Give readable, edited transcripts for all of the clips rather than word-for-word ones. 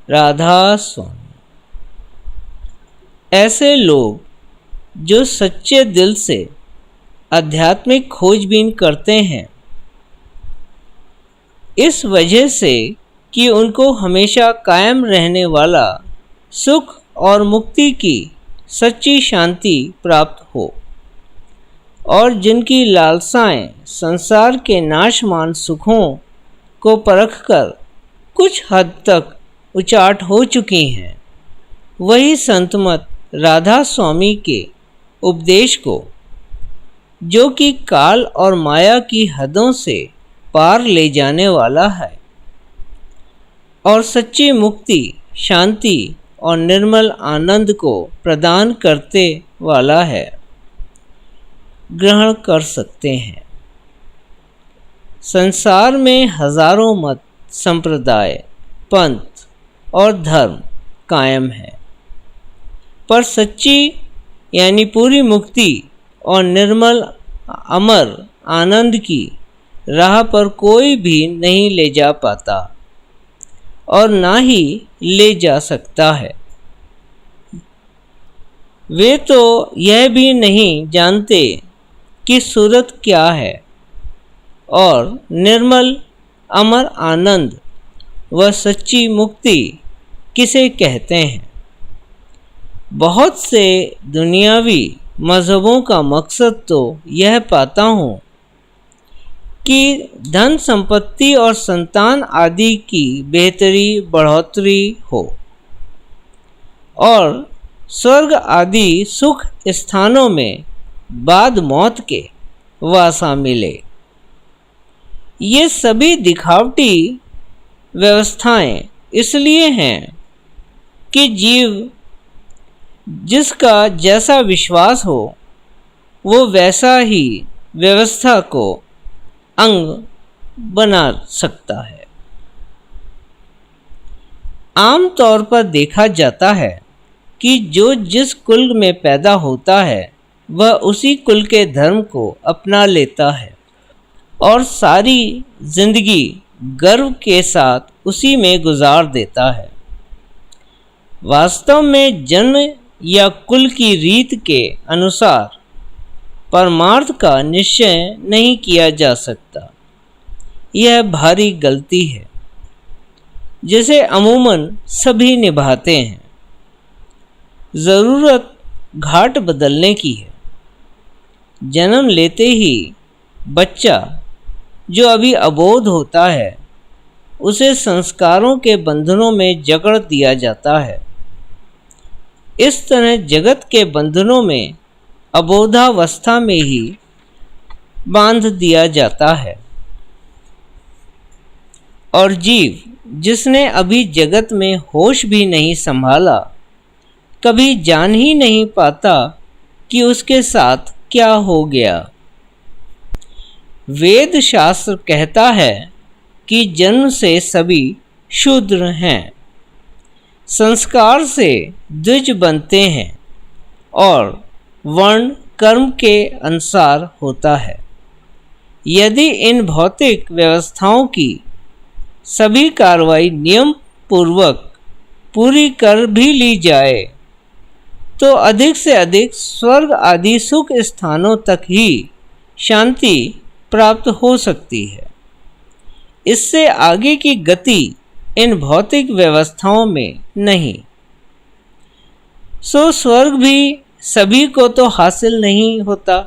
राधा स्वामी। ऐसे लोग जो सच्चे दिल से आध्यात्मिक खोजबीन करते हैं, इस वजह से कि उनको हमेशा कायम रहने वाला सुख और मुक्ति की सच्ची शांति प्राप्त हो, और जिनकी लालसाएं संसार के नाशमान सुखों को परखकर कुछ हद तक उचाट हो चुकी हैं, वही संतमत राधा स्वामी के उपदेश को, जो कि काल और माया की हदों से पार ले जाने वाला है और सच्ची मुक्ति, शांति और निर्मल आनंद को प्रदान करते वाला है, ग्रहण कर सकते हैं। संसार में हजारों मत, संप्रदाय, पंथ और धर्म कायम है, पर सच्ची यानी पूरी मुक्ति और निर्मल अमर आनंद की राह पर कोई भी नहीं ले जा पाता और ना ही ले जा सकता है। वे तो यह भी नहीं जानते कि सूरत क्या है और निर्मल अमर आनंद व सच्ची मुक्ति किसे कहते हैं। बहुत से दुनियावी मज़हबों का मकसद तो यह पाता हूँ कि धन संपत्ति और संतान आदि की बेहतरी बढ़ोतरी हो और स्वर्ग आदि सुख स्थानों में बाद मौत के वासा मिले। ये सभी दिखावटी व्यवस्थाएं इसलिए हैं कि जीव जिसका जैसा विश्वास हो वो वैसा ही व्यवस्था को अंग बना सकता है। आम तौर पर देखा जाता है कि जो जिस कुल में पैदा होता है वह उसी कुल के धर्म को अपना लेता है और सारी जिंदगी गर्व के साथ उसी में गुजार देता है। वास्तव में जन्म या कुल की रीत के अनुसार परमार्थ का निश्चय नहीं किया जा सकता। यह भारी गलती है जिसे अमूमन सभी निभाते हैं। ज़रूरत घाट बदलने की है। जन्म लेते ही बच्चा जो अभी अबोध होता है उसे संस्कारों के बंधनों में जकड़ दिया जाता है। इस तरह जगत के बंधनों में अबोधावस्था में ही बांध दिया जाता है और जीव जिसने अभी जगत में होश भी नहीं संभाला कभी जान ही नहीं पाता कि उसके साथ क्या हो गया। वेद शास्त्र कहता है कि जन्म से सभी शूद्र हैं, संस्कार से द्विज बनते हैं और वर्ण कर्म के अनुसार होता है। यदि इन भौतिक व्यवस्थाओं की सभी कार्रवाई नियम पूर्वक पूरी कर भी ली जाए तो अधिक से अधिक स्वर्ग आदि सुख स्थानों तक ही शांति प्राप्त हो सकती है। इससे आगे की गति इन भौतिक व्यवस्थाओं में नहीं। सो स्वर्ग भी सभी को तो हासिल नहीं होता।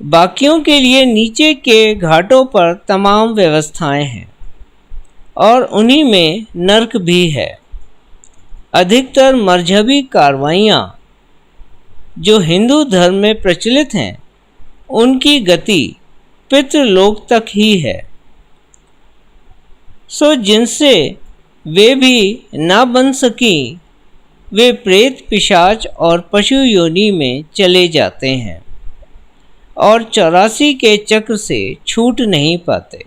बाकियों के लिए नीचे के घाटों पर तमाम व्यवस्थाएं हैं और उन्हीं में नरक भी है। अधिकतर मजहबी कार्रवाइयाँ जो हिंदू धर्म में प्रचलित हैं उनकी गति पितृलोक तक ही है। सो जिनसे वे भी ना बन सकी वे प्रेत, पिशाच और पशु योनि में चले जाते हैं और 84 के चक्र से छूट नहीं पाते।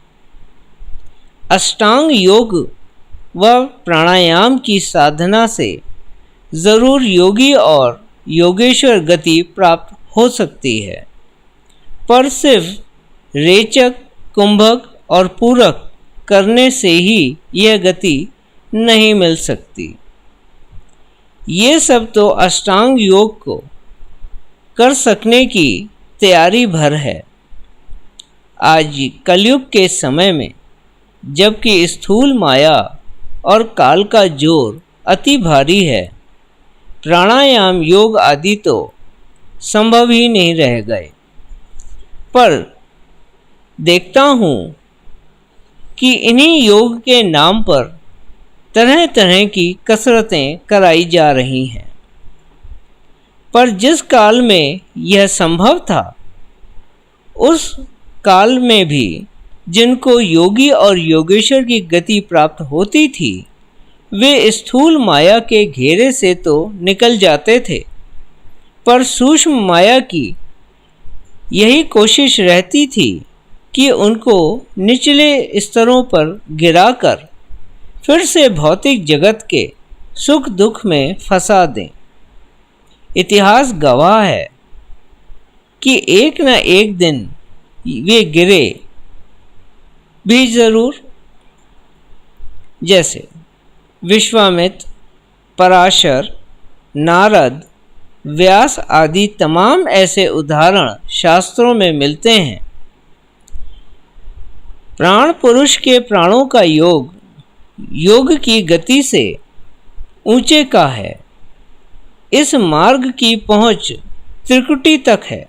अष्टांग योग व प्राणायाम की साधना से ज़रूर योगी और योगेश्वर गति प्राप्त हो सकती है, पर सिर्फ रेचक, कुंभक और पूरक करने से ही यह गति नहीं मिल सकती। ये सब तो अष्टांग योग को कर सकने की तैयारी भर है। आज कलयुग के समय में जबकि स्थूल माया और काल का जोर अति भारी है, प्राणायाम योग आदि तो संभव ही नहीं रह गए। पर देखता हूँ कि इन्हीं योग के नाम पर तरह तरह की कसरतें कराई जा रही हैं। पर जिस काल में यह संभव था, उस काल में भी जिनको योगी और योगेश्वर की गति प्राप्त होती थी, वे स्थूल माया के घेरे से तो निकल जाते थे, पर सूक्ष्म माया की यही कोशिश रहती थी कि उनको निचले स्तरों पर गिराकर फिर से भौतिक जगत के सुख दुख में फंसा दें। इतिहास गवाह है कि एक न एक दिन वे गिरे भी जरूर। जैसे विश्वामित्र, पराशर, नारद, व्यास आदि तमाम ऐसे उदाहरण शास्त्रों में मिलते हैं। प्राण पुरुष के प्राणों का योग योग की गति से ऊंचे का है। इस मार्ग की पहुंच त्रिकुटी तक है।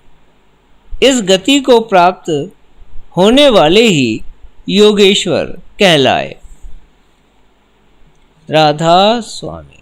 इस गति को प्राप्त होने वाले ही योगेश्वर कहलाए। राधा स्वामी।